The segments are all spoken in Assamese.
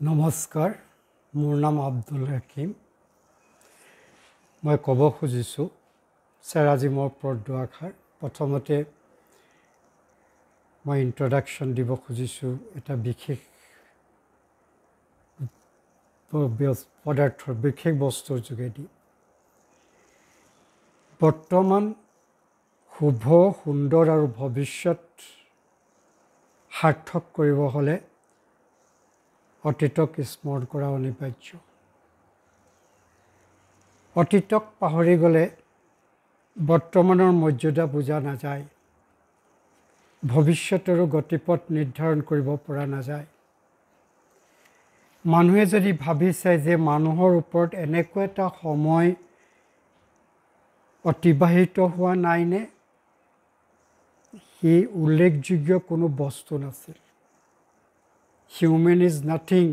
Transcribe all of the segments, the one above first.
নমস্কাৰ, মোৰ নাম আব্দুল হাকিম। মই ক'ব খুজিছোঁ চেৰাজিমৰ ওপৰত দুআষাৰ। প্ৰথমতে মই ইন্ট্ৰডাকশ্যন দিব খুজিছোঁ এটা বিশেষ পদাৰ্থৰ বিশেষ বস্তুৰ যোগেদি। বৰ্তমান শুভ, সুন্দৰ আৰু ভৱিষ্যত সাৰ্থক কৰিব হ'লে অতীতক স্মৰণ কৰা অনিবাৰ্য। অতীতক পাহৰি গ'লে বৰ্তমানৰ মৰ্যাদা বুজা নাযায়, ভৱিষ্যতৰো গতিপথ নিৰ্ধাৰণ কৰিব পৰা নাযায়। মানুহে যদি ভাবি চায় যে মানুহৰ ওপৰত এনেকুৱা এটা সময় অতিবাহিত হোৱা নাইনে, সি উল্লেখযোগ্য কোনো বস্তু নাছিল। Human is nothing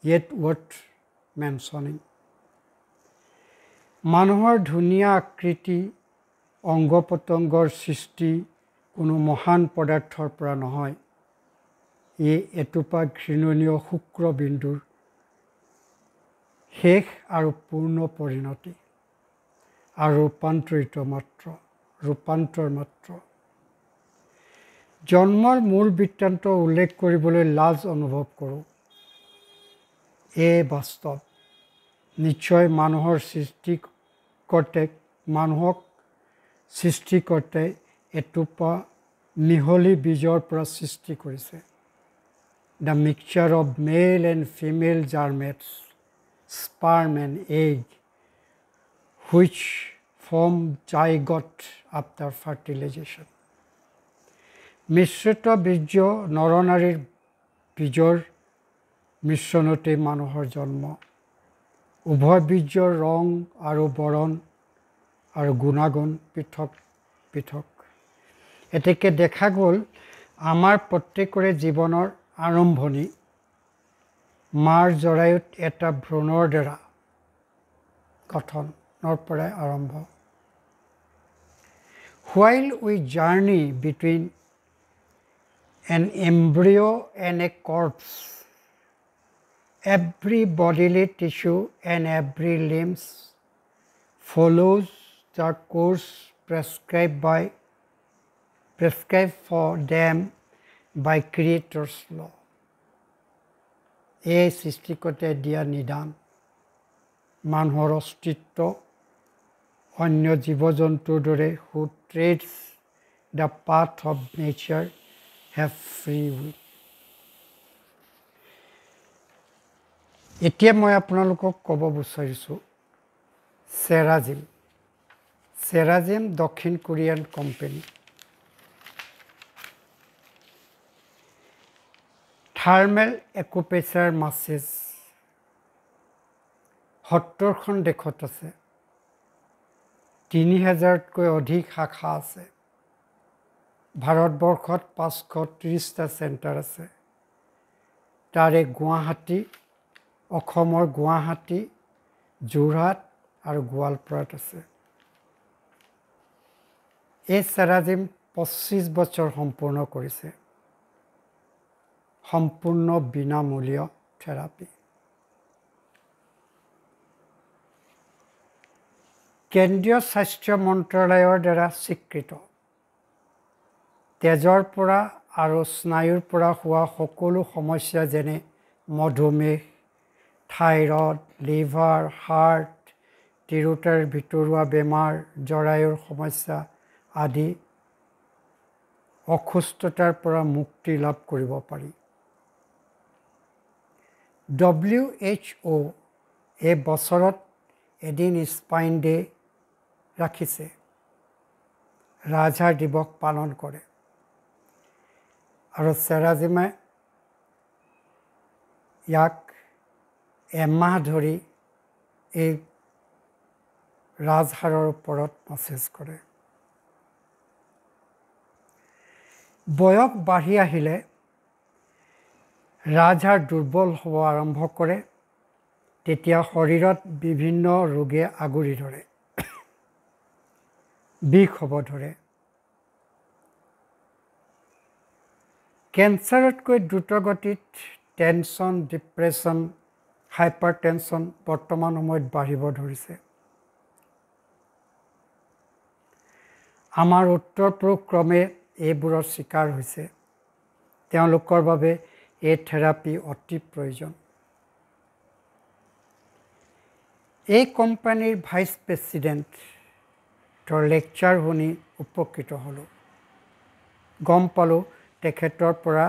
yet worth mentioning. মানুহৰ ধুনীয়া আকৃতি, অংগ পতংগৰ সৃষ্টি কোনো মহান পদাৰ্থৰ পৰা নহয়। ই এটোপা ঘৃণনীয় শুক্ৰবিন্দুৰ শেষ আৰু পূৰ্ণ পৰিণতি আৰু ৰূপান্তৰ মাত্ৰ। জন্মৰ মূল বৃত্তান্ত উল্লেখ কৰিবলৈ লাজ অনুভৱ কৰোঁ। বাস্তৱ। নিশ্চয় মানুহক সৃষ্টিকৰ্তাই এটোপা মিহলি বীজৰ পৰা সৃষ্টি কৰিছে। The mixture of male and female gametes, sperm and egg, which form zygote after fertilization. মিশ্ৰিত বীৰ্য নৰনাৰীৰ বীজৰ মিশ্ৰণতে মানুহৰ জন্ম। উভয় বীৰ্যৰ ৰং আৰু বৰণ আৰু গুণাগুণ পৃথক পৃথক। এতেকে দেখা গ'ল আমাৰ প্ৰত্যেকৰে জীৱনৰ আৰম্ভণি মাৰ জৰায়ুত এটা ভ্ৰূণৰ দ্বাৰা গঠনৰ পৰাই আৰম্ভ। While we journey between an embryo and a corpse, every bodily tissue and every limb follows the course prescribed for them by Creator's law. এই সৃষ্টিকৰ্তাই দিয়া নিদান। মানুহৰ অস্তিত্ব অন্য জীৱ জন্তুৰ দৰে who treads the path of nature have free will. এতিয়া মই আপোনালোকক ক'ব বিচাৰিছোঁ চেৰাজিম দক্ষিণ কোৰিয়ান কোম্পানী। থাৰ্মেল একুপ্ৰেছাৰ মাছেজ 70খন দেশত আছে। 3000তকৈ অধিক শাখা আছে। ভাৰতবৰ্ষত 530টা চেণ্টাৰ আছে। তাৰে গুৱাহাটী, অসমৰ গুৱাহাটী, যোৰহাট আৰু গোৱালপাৰাত আছে। এই চেৰাজিম 25 বছৰ সম্পূৰ্ণ কৰিছে। সম্পূৰ্ণ বিনামূলীয় থেৰাপি। কেন্দ্ৰীয় স্বাস্থ্য মন্ত্ৰালয়ৰ দ্বাৰা স্বীকৃত। তেজৰ পৰা আৰু স্নায়ুৰ পৰা হোৱা সকলো সমস্যা যেনে মধুমেহ, থাইৰয়ড, লিভাৰ, হাৰ্ট, তিৰোতাৰ ভিতৰুৱা বেমাৰ, জৰায়ুৰ সমস্যা আদি অসুস্থতাৰ পৰা মুক্তি লাভ কৰিব পাৰি। WHO এই বছৰত এদিন স্পাইন ডে ৰাখিছে। ৰাজহাড় দিৱস পালন কৰে আৰু চেৰাজিমে ইয়াক এমাহ ধৰি এই ৰাজহাড়ৰ ওপৰত মাছেজ কৰে। বয়স বাঢ়ি আহিলে ৰাজহাড় দুৰ্বল হ'ব আৰম্ভ কৰে। তেতিয়া শৰীৰত বিভিন্ন ৰোগে আগুৰি ধৰে, বিষ হ'ব ধৰে। কেঞ্চাৰতকৈ দ্ৰুতগতিত টেনশ্যন, ডিপ্ৰেশ্যন, হাইপাৰটেনশ্যন বৰ্তমান সময়ত বাঢ়িব ধৰিছে। আমাৰ উত্তৰ পুৰুষ ক্ৰমে এইবোৰৰ চিকাৰ হৈছে। তেওঁলোকৰ বাবে এই থেৰাপি অতি প্ৰয়োজন। এই কোম্পানীৰ ভাইচ প্ৰেছিডেণ্টৰ লেকচাৰ শুনি উপকৃত হ'লোঁ। গম পালোঁ তেখেতৰ পৰা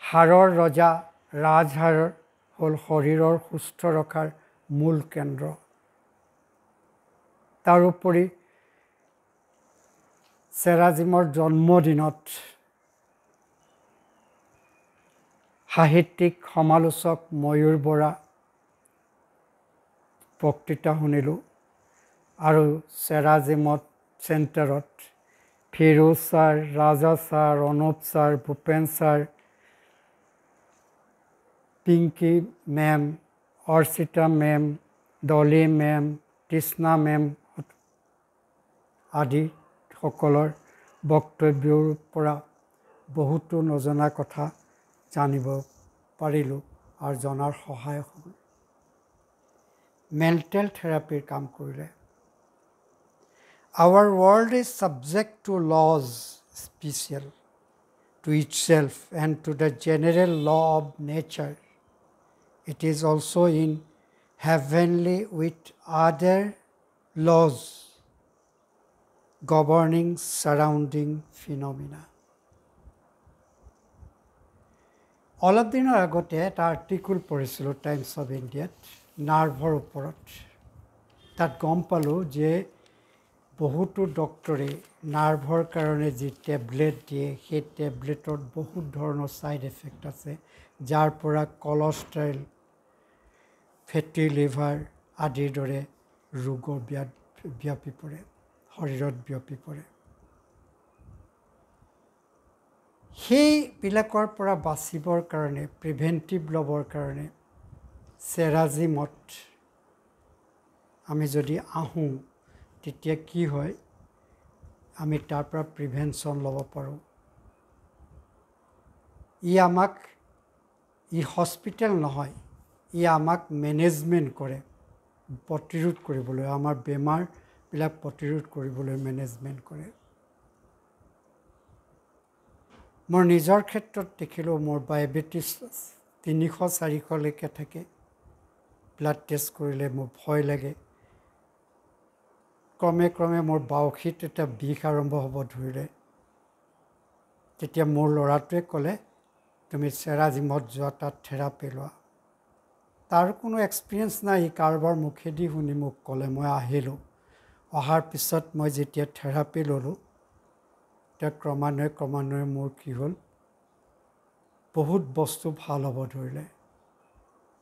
হাড়ৰ ৰজা ৰাজহাড় হ'ল শৰীৰৰ সুস্থ ৰখাৰ মূল কেন্দ্ৰ। তাৰোপৰি চেৰাজিমৰ জন্মদিনত সাহিত্যিক সমালোচক ময়ূৰ বৰা বক্তৃতা শুনিলোঁ আৰু চেৰাজিমত চেণ্টাৰত Firoz sir, Raja sir, Anup sir, Bhupen sir, Pinky ma'am, Archita ma'am, Dolly ma'am, Trishna ma'am আদি সকলৰ বক্তব্যৰ পৰা বহুতো নজনা কথা জানিব পাৰিলোঁ আৰু জনাৰ সহায় হ'ল। মেণ্টেল থেৰাপিৰ কাম কৰিলে। Our world is subject to laws special to itself and to the general law of nature. It is also in heavenly with other laws governing surrounding phenomena. অলপ দিনৰ আগতে এটা আৰ্টিকল পঢ়িছিলোঁ টাইমছ অফ ইণ্ডিয়াত নাৰ্ভৰ ওপৰত। তাত গম পালোঁ যে বহুতো ডক্টৰে নাৰ্ভৰ কাৰণে যি টেবলেট দিয়ে সেই টেবলেটত বহুত ধৰণৰ ছাইড এফেক্ট আছে, যাৰ পৰা কলেষ্ট্ৰল, ফেটি লিভাৰ আদিৰ দৰে ৰোগৰ বিয়পি পৰে, শৰীৰত বিয়পি পৰে। সেইবিলাকৰ পৰা বাচিবৰ কাৰণে, প্ৰিভেণ্টিভ ল'বৰ কাৰণে চেৰাজিমত আমি যদি আহোঁ তেতিয়া কি হয়, আমি তাৰ পৰা প্ৰিভেনশ্যন ল'ব পাৰোঁ। ই হস্পিটেল নহয়, ই আমাক মেনেজমেণ্ট কৰে, প্ৰতিৰোধ কৰিবলৈ, আমাৰ বেমাৰবিলাক প্ৰতিৰোধ কৰিবলৈ মেনেজমেণ্ট কৰে। মোৰ নিজৰ ক্ষেত্ৰত দেখিলোঁ মোৰ ডায়েবেটিছ 300-400লৈকে থাকে। ব্লাড টেষ্ট কৰিলে মোৰ ভয় লাগে। ক্ৰমে ক্ৰমে মোৰ বাউসীত এটা বিষ আৰম্ভ হ'ব ধৰিলে। তেতিয়া মোৰ ল'ৰাটোৱে ক'লে, তুমি চেৰাজিমত যোৱা, তাত থেৰাপি লোৱা। তাৰ কোনো এক্সপিৰিয়েঞ্চ নাই, কাৰোবাৰ মুখেদি শুনি মোক ক'লে। মই আহিলোঁ। অহাৰ পিছত মই যেতিয়া থেৰাপি ল'লোঁ, তেতিয়া ক্ৰমান্বয়ে মোৰ কি হ'ল, বহুত বস্তু ভাল হ'ব ধৰিলে।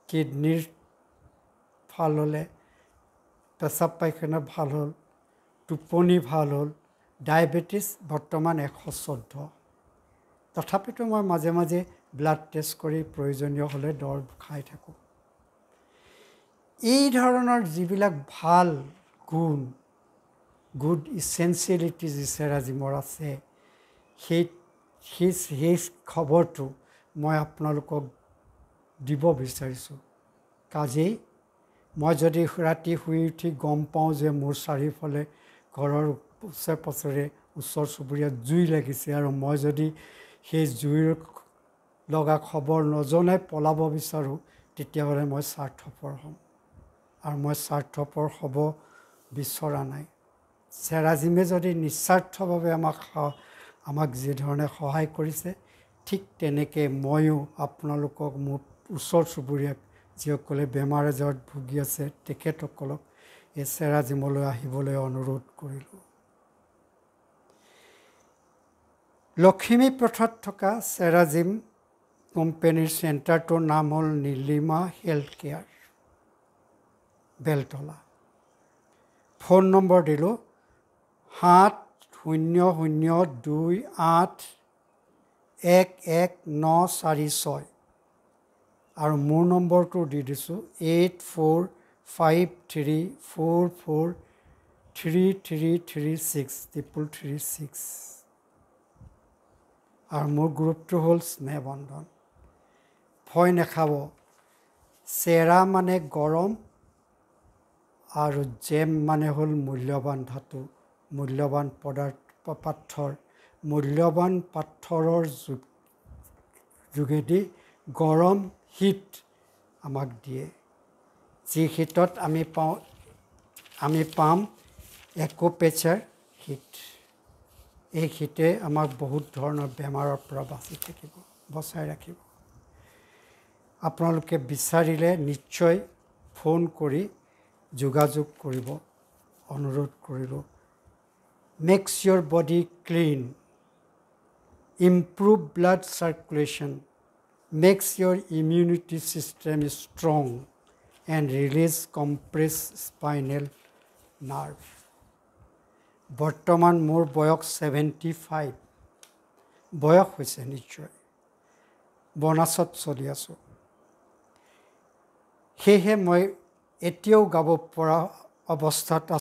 কিডনীৰ ভাল হ'লে, পেচাব পায়খানা ভাল হ'ল, টোপনি ভাল হ'ল। ডায়েবেটিছ বৰ্তমান 114। তথাপিতো মই মাজে মাজে ব্লাড টেষ্ট কৰি প্ৰয়োজনীয় হ'লে দৰৱ খাই থাকোঁ। এই ধৰণৰ যিবিলাক ভাল গুড ইছেঞ্চিয়েলিটি যি চেৰাজিমৰ আছে, সেই খবৰটো মই আপোনালোকক দিব বিচাৰিছোঁ। কাজেই মই যদি ৰাতি শুই উঠি গম পাওঁ যে মোৰ চাৰিওফালে ঘৰৰ ওচৰে পাঁজৰে ওচৰ চুবুৰীয়াত জুই লাগিছে আৰু মই যদি সেই জুইৰ লগা খবৰ নজনাই পলাব বিচাৰোঁ, তেতিয়াহ'লে মই স্বাৰ্থপৰ হ'ম, আৰু মই স্বাৰ্থপৰ হ'ব বিচৰা নাই। চেৰাজিমে যদি নিস্বাৰ্থভাৱে আমাক যিধৰণে সহায় কৰিছে, ঠিক তেনেকৈ ময়ো আপোনালোকক, মোৰ ওচৰ চুবুৰীয়াক যিসকলে বেমাৰ আজাৰত ভুগি আছে, তেখেতসকলক এই চেৰাজিমলৈ আহিবলৈ অনুৰোধ কৰিলোঁ। লখিমীপথত থকা চেৰাজিম কোম্পানীৰ চেণ্টাৰটোৰ নাম হ'ল Nilima health care, Beltola. Phone number দিলোঁ 70028114946 আৰু মোৰ নম্বৰটো দি দিছোঁ 8453443336 আৰু মোৰ গ্ৰুপটো হ'ল স্নেহবন্ধন। ভয় নাখাব চেৰা মানে গৰম আৰু জেম মানে হ'ল মূল্যৱান ধাতু মূল্যৱান পাথৰ মূল্যৱান পাথৰৰ যোগেদি গৰম হিট আমাক দিয়ে যি হিটত আমি পাম একুপ্ৰেচাৰ হিট এই হিটে আমাক বহুত ধৰণৰ বেমাৰৰ পৰা বচাই ৰাখিব আপোনালোকে বিচাৰিলে নিশ্চয় ফোন কৰি যোগাযোগ কৰিব অনুৰোধ কৰিব max your body clean improve blood circulation makes your immunity system strong and release compressed spinal nerve বৰ্তমান মোৰ বয়স 75 বয়স হৈছে নিশ্চয় বনাছত চলি আছোঁ সেয়েহে মই এতিয়াও গাব পৰা অৱস্থাত